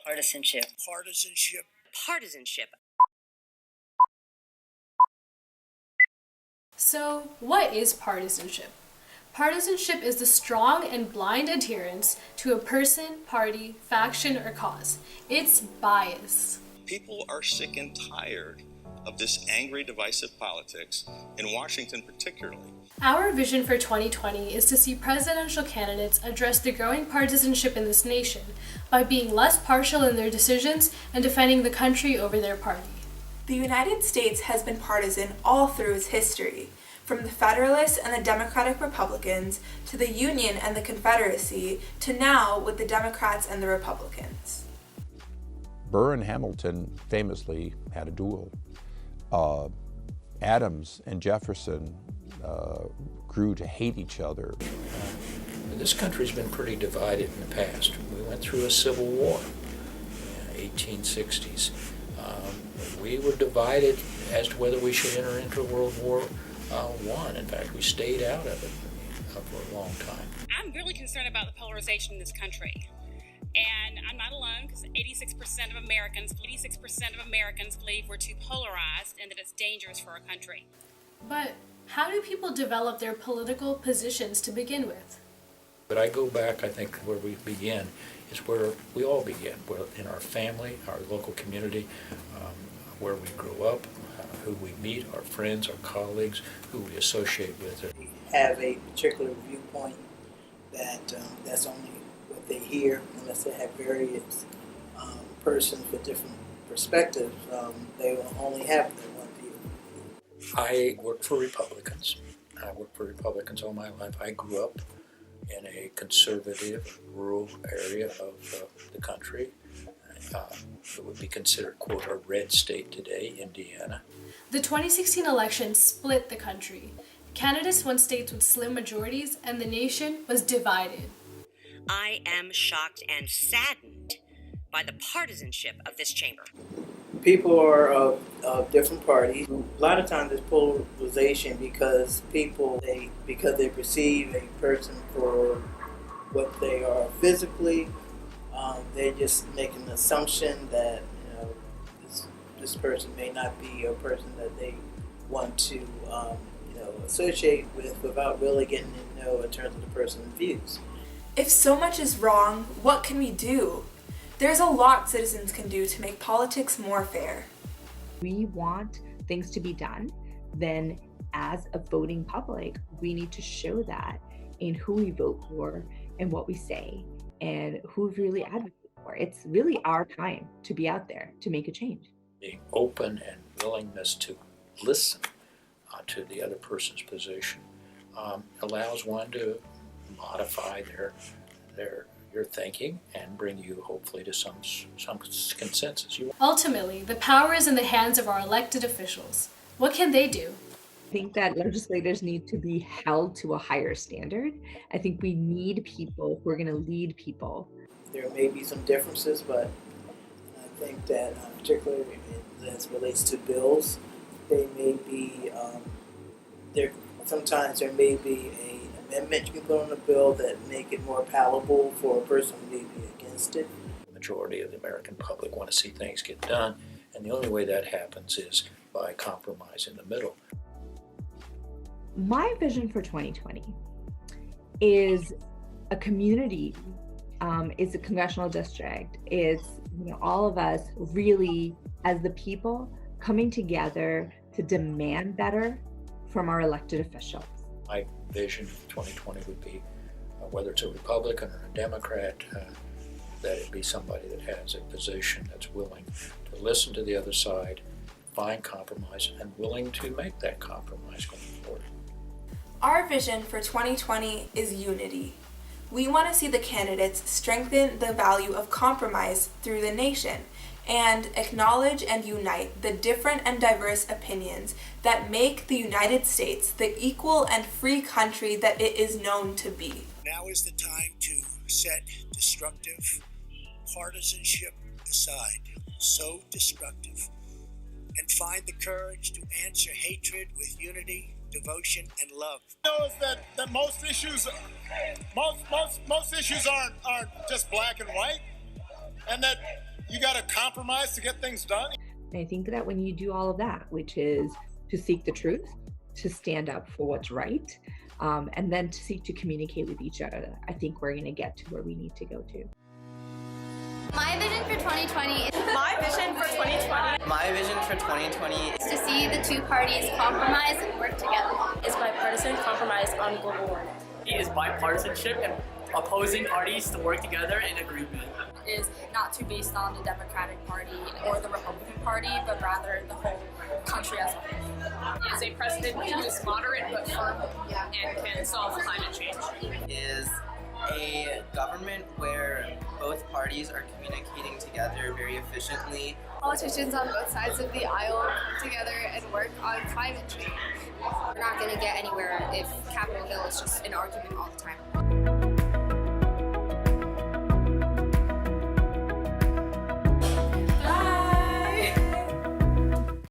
Partisanship. Partisanship. Partisanship. So, what is partisanship? Partisanship is the strong and blind adherence to a person, party, faction, or cause. It's bias. People are sick and tired of this angry, divisive politics, in Washington particularly. Our vision for 2020 is to see presidential candidates address the growing partisanship in this nation by being less partial in their decisions and defending the country over their party. The United States has been partisan all through its history, from the Federalists and the Democratic Republicans to the Union and the Confederacy to now with the Democrats and the Republicans. Burr and Hamilton famously had a duel. Adams and Jefferson grew to hate each other. This country's been pretty divided in the past. We went through a civil war in the 1860s. We were divided as to whether we should enter into World War I. In fact, we stayed out of it for a long time. I'm really concerned about the polarization in this country. And I'm not alone, because 86% of Americans believe we're too polarized and that it's dangerous for our country. But how do people develop their political positions to begin with? But I go back, I think, where we begin is where we all begin, where in our family, our local community, where we grew up, who we meet, our friends, our colleagues, who we associate with. We have a particular viewpoint that's only what they hear, unless they have various persons with different perspectives, they will only have their one view. I work for Republicans. I worked for Republicans all my life. I grew up in a conservative, rural area of the country. It would be considered, quote, a red state today, Indiana. The 2016 election split the country. Candidates won states with slim majorities, and the nation was divided. I am shocked and saddened by the partisanship of this chamber. People are of different parties. A lot of times there's polarization because they perceive a person for what they are physically. They just make an assumption that this person may not be a person that they want to associate with without really getting to know in terms of the person's views. If so much is wrong, what can we do? There's a lot citizens can do to make politics more fair. We want things to be done, then as a voting public, we need to show that in who we vote for and what we say and who we really advocate for. It's really our time to be out there to make a change. Being open and willingness to listen to the other person's position allows one to modify your thinking and bring you hopefully to some consensus. Ultimately, the power is in the hands of our elected officials. What can they do? I think that legislators need to be held to a higher standard. I think we need people who are going to lead people. There may be some differences, but I think that particularly as it relates to bills, they may be sometimes there may be an amendment you can put on a bill that make it more palatable for a person who may be against it. The majority of the American public want to see things get done, and the only way that happens is by compromise in the middle. My vision for 2020 is a community, is a congressional district, is all of us really as the people coming together to demand better from our elected officials. My vision for 2020 would be, whether it's a Republican or a Democrat, that it be somebody that has a position that's willing to listen to the other side, find compromise, and willing to make that compromise going forward. Our vision for 2020 is unity. We want to see the candidates strengthen the value of compromise through the nation and acknowledge and unite the different and diverse opinions that make the United States the equal and free country that it is known to be. Now is the time to set destructive partisanship aside, so destructive, and find the courage to answer hatred with unity, devotion, and love. Knows that most issues aren't just black and white, and that You got to compromise to get things done. And I think that when you do all of that, which is to seek the truth, to stand up for what's right, and then to seek to communicate with each other, I think we're going to get to where we need to go to. My vision for 2020 is to see the two parties compromise and work together. Is bipartisan compromise on global warming. Is bipartisanship and opposing parties to work together in agreement. Is not to be based on the Democratic Party or the Republican Party, but rather the whole country as a whole. Is a president who is moderate but firm and can solve climate change. Is a government where both parties are communicating together very efficiently. Politicians on both sides of the aisle come together and work on climate change. We're not going to get anywhere if Capitol Hill is just an argument all the time.